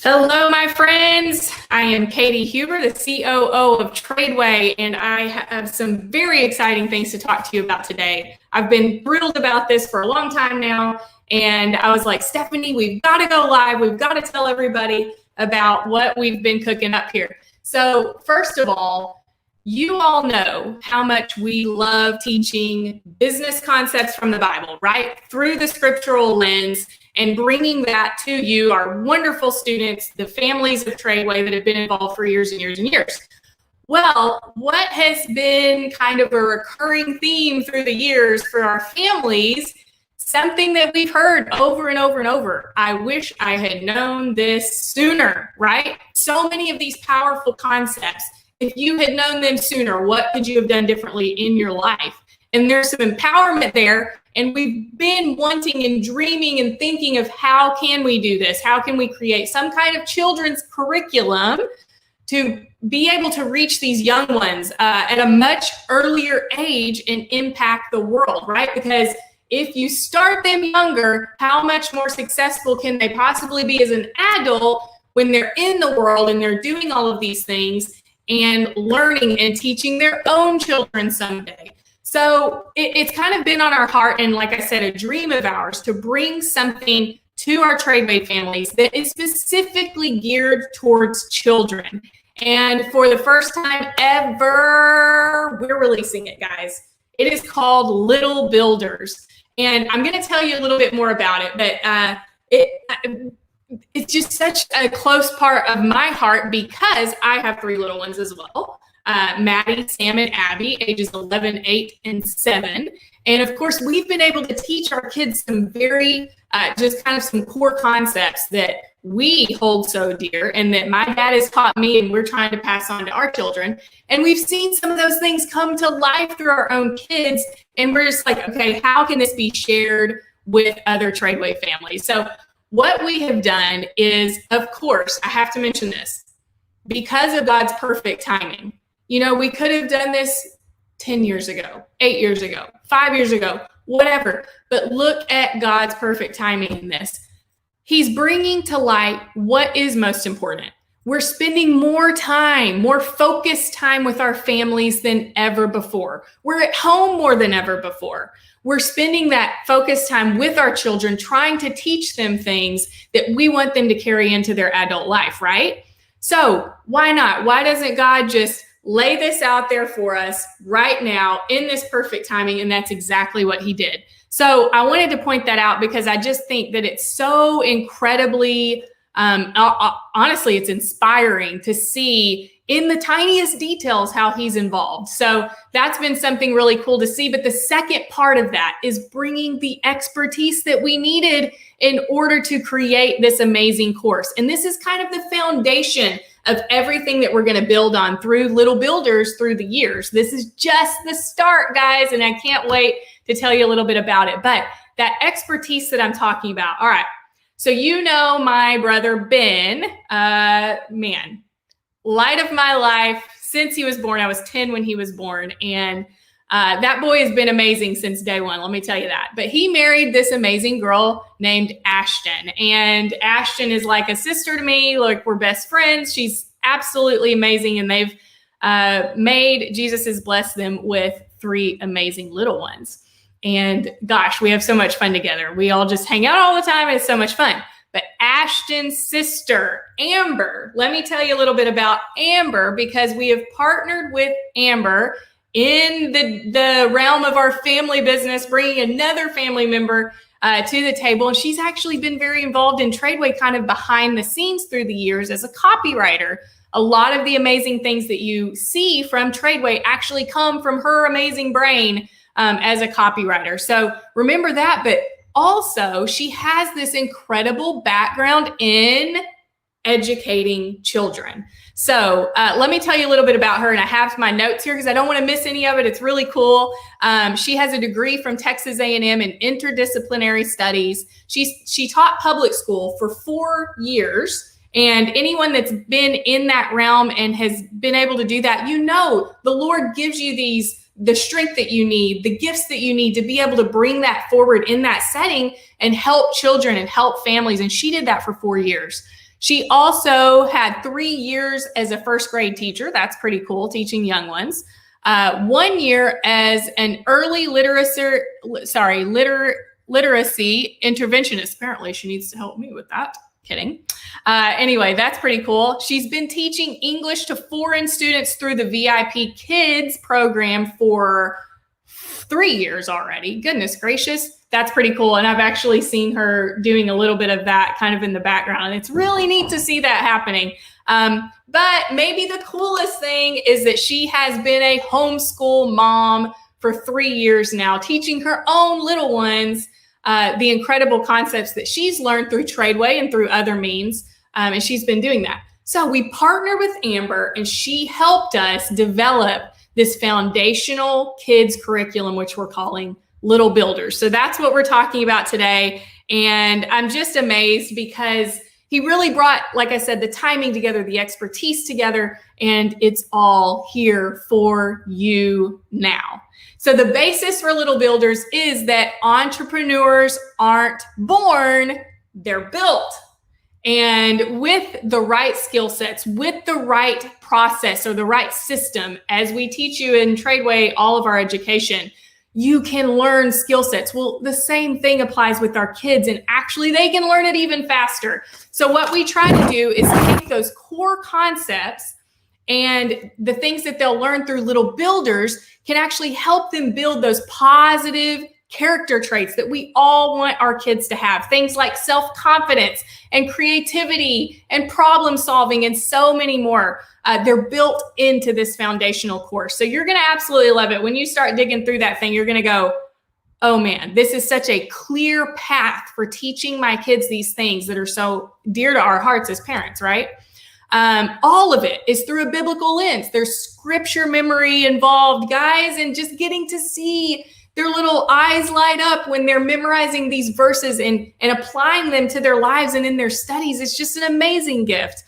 Hello, my friends. I am Katie Huber, the COO of TRADEway, and I have some very exciting things to talk to you about today. I've been thrilled about this for a long time now, and I was like, Stephanie, we've got to go live. We've got to tell everybody about what we've been cooking up here. So first of all, you all know how much we love teaching business concepts from the Bible, right? Through the scriptural lens and bringing that to you, our wonderful students, the families of TRADEway that have been involved for years and years and years. Well, what has been kind of a recurring theme through the years for our families, something that we've heard over and over and over, I wish I had known this sooner, right? So many of these powerful concepts. If you had known them sooner, what could you have done differently in your life? And there's some empowerment there. And we've been wanting and dreaming and thinking of how can we do this? How can we create some kind of children's curriculum to be able to reach these young ones at a much earlier age and impact the world, right? Because if you start them younger, how much more successful can they possibly be as an adult when they're in the world and they're doing all of these things and learning and teaching their own children someday? So it's kind of been on our heart, and like I said, a dream of ours to bring something to our TRADEway families that is specifically geared towards children. And for the first time ever, we're releasing it, guys. It is called Little Builders. And I'm going to tell you a little bit more about it, but it's just such a close part of my heart because I have three little ones as well. Maddie, Sam, and Abby, ages 11, 8, and 7. And of course, we've been able to teach our kids some very, just kind of some core concepts that we hold so dear and that my dad has taught me and we're trying to pass on to our children. And we've seen some of those things come to life through our own kids. And we're just like, okay, how can this be shared with other TRADEway families? So what we have done is, of course, I have to mention this, because of God's perfect timing. You know, we could have done this 10 years ago, 8 years ago, 5 years ago, whatever. But look at God's perfect timing in this. He's bringing to light what is most important. We're spending more time, more focused time with our families than ever before. We're at home more than ever before. We're spending that focused time with our children, trying to teach them things that we want them to carry into their adult life, right? So why not? Why doesn't God just lay this out there for us right now in this perfect timing? And that's exactly what he did. So I wanted to point that out because I just think that it's so incredibly, honestly, it's inspiring to see in the tiniest details how he's involved. So that's been something really cool to see. But the second part of that is bringing the expertise that we needed in order to create this amazing course. And this is kind of the foundation of everything that we're going to build on through Little Builders through the years. This is just the start, guys, and I can't wait to tell you a little bit about it. But that expertise that I'm talking about, all right. So you know my brother Ben, man, light of my life since he was born. I was 10 when he was born, and that boy has been amazing since day one, let me tell you that. But he married this amazing girl named Ashton, and Ashton is like a sister to me. Like, we're best friends. She's absolutely amazing, and they've made, Jesus has blessed them with 3 amazing little ones. And gosh, we have so much fun together. We all just hang out all the time. It's so much fun. But Ashton's sister, Amber, let me tell you a little bit about Amber, because we have partnered with Amber in the realm of our family business, bringing another family member to the table. And she's actually been very involved in TRADEway kind of behind the scenes through the years as a copywriter. A lot of the amazing things that you see from TRADEway actually come from her amazing brain as a copywriter. So remember that, but also she has this incredible background in educating children. So let me tell you a little bit about her, and I have my notes here because I don't want to miss any of it. It's really cool. She has a degree from Texas A&M in interdisciplinary studies. She taught public school for 4 years. And anyone that's been in that realm and has been able to do that, you know, the Lord gives you the strength that you need, the gifts that you need to be able to bring that forward in that setting and help children and help families. And she did that for 4 years. She also had 3 years as a first grade teacher. That's pretty cool, teaching young ones. 1 year as an early literacy interventionist. Apparently, she needs to help me with that. Kidding. Anyway, that's pretty cool. She's been teaching English to foreign students through the VIP Kids program for 3 years already. Goodness gracious. That's pretty cool. And I've actually seen her doing a little bit of that kind of in the background. It's really neat to see that happening. But maybe the coolest thing is that she has been a homeschool mom for 3 years now, teaching her own little ones the incredible concepts that she's learned through TRADEway and through other means. And she's been doing that. So we partnered with Amber, and she helped us develop this foundational kids curriculum, which we're calling Little Builders. So that's what we're talking about today. And I'm just amazed because he really brought, like I said, the timing together, the expertise together, and it's all here for you now. So the basis for Little Builders is that entrepreneurs aren't born, they're built. And with the right skill sets, with the right process or the right system, as we teach you in TRADEway, all of our education, you can learn skill sets. Well, the same thing applies with our kids, and actually they can learn it even faster. So what we try to do is take those core concepts and the things that they'll learn through Little Builders can actually help them build those positive character traits that we all want our kids to have. Things like self-confidence and creativity and problem solving and so many more. They're built into this foundational course. So you're going to absolutely love it. When you start digging through that thing, you're going to go, oh man, this is such a clear path for teaching my kids these things that are so dear to our hearts as parents, right? All of it is through a biblical lens. There's scripture memory involved, guys, and just getting to see their little eyes light up when they're memorizing these verses and applying them to their lives and in their studies. It's just an amazing gift.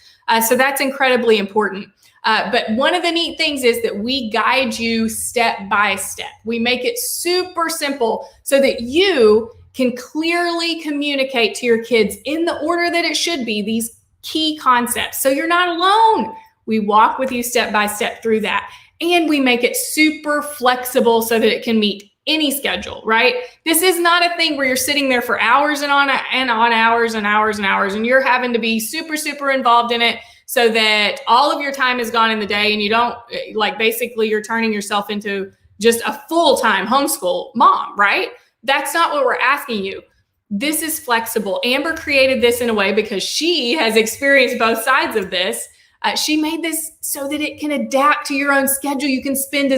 So that's incredibly important. But one of the neat things is that we guide you step by step. We make it super simple so that you can clearly communicate to your kids in the order that it should be, these key concepts. So you're not alone. We walk with you step by step through that. And we make it super flexible so that it can meet any schedule, right? This is not a thing where you're sitting there for hours and on hours and hours and hours, and you're having to be super, super involved in it so that all of your time is gone in the day and you don't, like, basically you're turning yourself into just a full-time homeschool mom, right? That's not what we're asking you. This is flexible. Amber created this in a way because she has experienced both sides of this. She made this so that it can adapt to your own schedule. You can spend a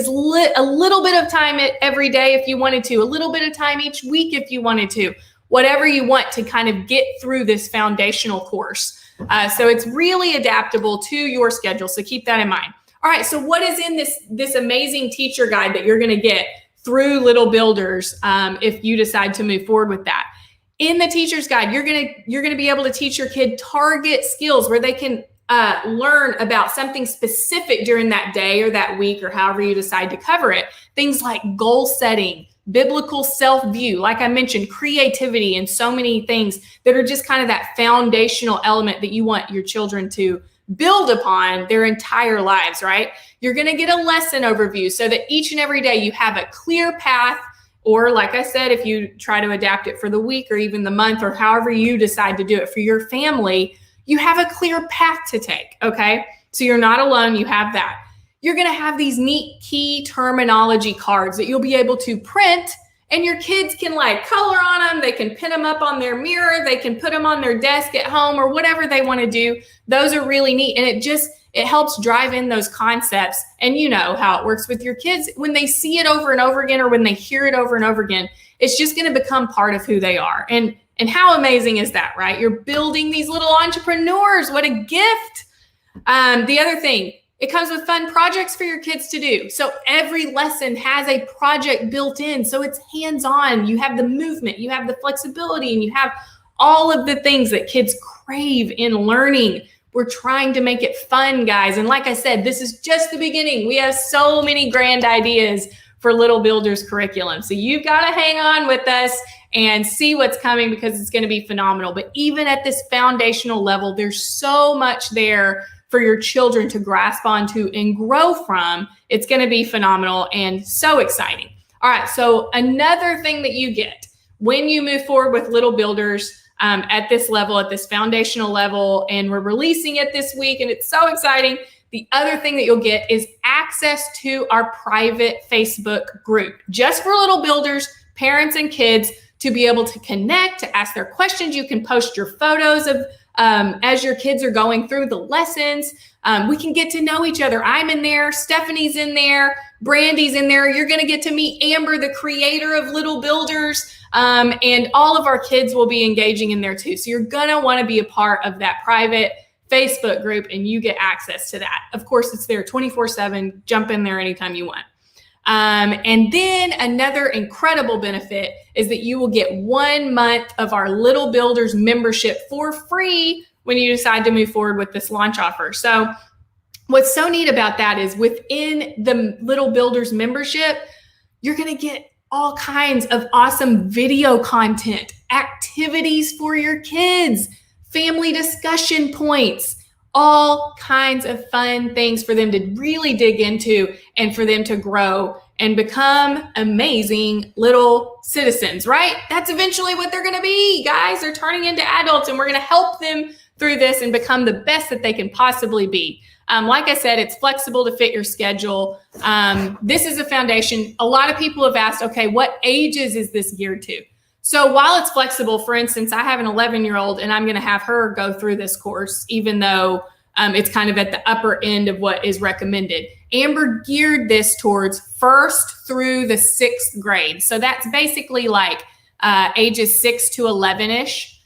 little bit of time every day if you wanted to, a little bit of time each week if you wanted to, whatever you want to kind of get through this foundational course. So it's really adaptable to your schedule. So keep that in mind. All right. So what is in this amazing teacher guide that you're going to get through Little Builders if you decide to move forward with that? In the teacher's guide, you're going to be able to teach your kid target skills where they can learn about something specific during that day or that week or however you decide to cover it. Things like goal setting, biblical self-view, like I mentioned, creativity, and so many things that are just kind of that foundational element that you want your children to build upon their entire lives, right? You're going to get a lesson overview so that each and every day you have a clear path, or like I said, if you try to adapt it for the week or even the month or however you decide to do it for your family, you have a clear path to take, okay? So you're not alone, you have that. You're gonna have these neat key terminology cards that you'll be able to print, and your kids can like color on them, they can pin them up on their mirror, they can put them on their desk at home or whatever they wanna do. Those are really neat, and it helps drive in those concepts. And you know how it works with your kids. When they see it over and over again, or when they hear it over and over again, it's just gonna become part of who they are. And how amazing is that, right? You're building these little entrepreneurs. What a gift. The other thing, it comes with fun projects for your kids to do. So every lesson has a project built in. So it's hands-on. You have the movement, you have the flexibility, and you have all of the things that kids crave in learning. We're trying to make it fun, guys. And like I said, this is just the beginning. We have so many grand ideas for Little Builders curriculum. So you've got to hang on with us and see what's coming because it's going to be phenomenal. But even at this foundational level, there's so much there for your children to grasp onto and grow from. It's going to be phenomenal and so exciting. All right, so another thing that you get when you move forward with Little Builders at this level, at this foundational level, and we're releasing it this week, and it's so exciting. The other thing that you'll get is access to our private Facebook group, just for Little Builders, parents and kids, to be able to connect, to ask their questions. You can post your photos of as your kids are going through the lessons. We can get to know each other. I'm in there, Stephanie's in there, Brandy's in there. You're going to get to meet Amber, the creator of Little Builders, and all of our kids will be engaging in there too. So you're going to want to be a part of that private Facebook group, and you get access to that. Of course, it's there 24/7. Jump in there anytime you want. And then another incredible benefit is that you will get 1 month of our Little Builders membership for free when you decide to move forward with this launch offer. So what's so neat about that is within the Little Builders membership, you're going to get all kinds of awesome video content, activities for your kids, family discussion points, all kinds of fun things for them to really dig into and for them to grow and become amazing little citizens, right? That's eventually what they're going to be, guys. They're turning into adults, and we're going to help them through this and become the best that they can possibly be. Like I said, it's flexible to fit your schedule. This is a foundation. A lot of people have asked, okay, what ages is this geared to? So while it's flexible, for instance, I have an 11-year-old and I'm going to have her go through this course, even though it's kind of at the upper end of what is recommended. Amber geared this towards 1st through the 6th grade. So that's basically like ages 6 to 11-ish.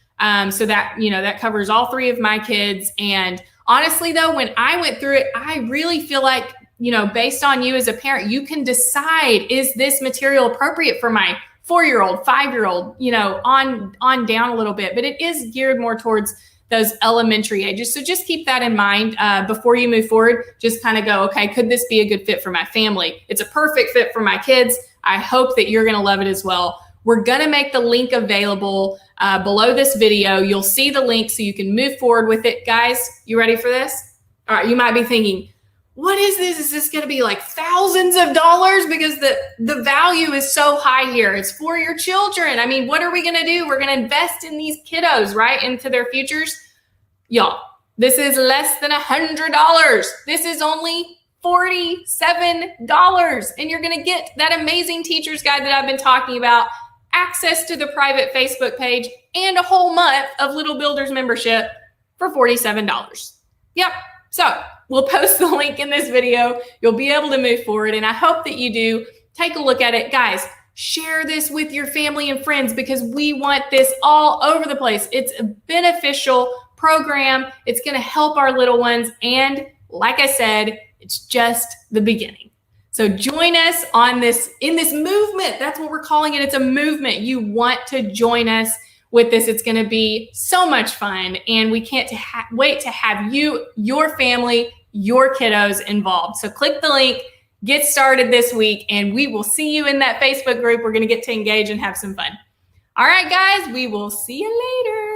So that, that covers all 3 of my kids. And honestly, though, when I went through it, I really feel like, based on you as a parent, you can decide, is this material appropriate for my 4-year-old, 5-year-old, on down a little bit, but it is geared more towards those elementary ages. So just keep that in mind before you move forward. Just kind of go, okay, could this be a good fit for my family? It's a perfect fit for my kids. I hope that you're going to love it as well. We're going to make the link available below this video. You'll see the link so you can move forward with it. Guys, you ready for this? All right, you might be thinking, what is this? Is this going to be like thousands of dollars? Because the value is so high here. It's for your children. I mean, what are we going to do? We're going to invest in these kiddos, right? Into their futures. Y'all, this is less than $100. This is only $47. And you're going to get that amazing teacher's guide that I've been talking about, access to the private Facebook page, and a whole month of Little Builders membership for $47. Yep. So we'll post the link in this video. You'll be able to move forward, and I hope that you do. Take a look at it. Guys, share this with your family and friends because we want this all over the place. It's a beneficial program. It's going to help our little ones, and like I said, it's just the beginning. So join us in this movement. That's what we're calling it. It's a movement. You want to join us with this. It's going to be so much fun, and we can't wait to have you, your family, your kiddos involved. So click the link, get started this week, and we will see you in that Facebook group. We're going to get to engage and have some fun. All right, guys, we will see you later.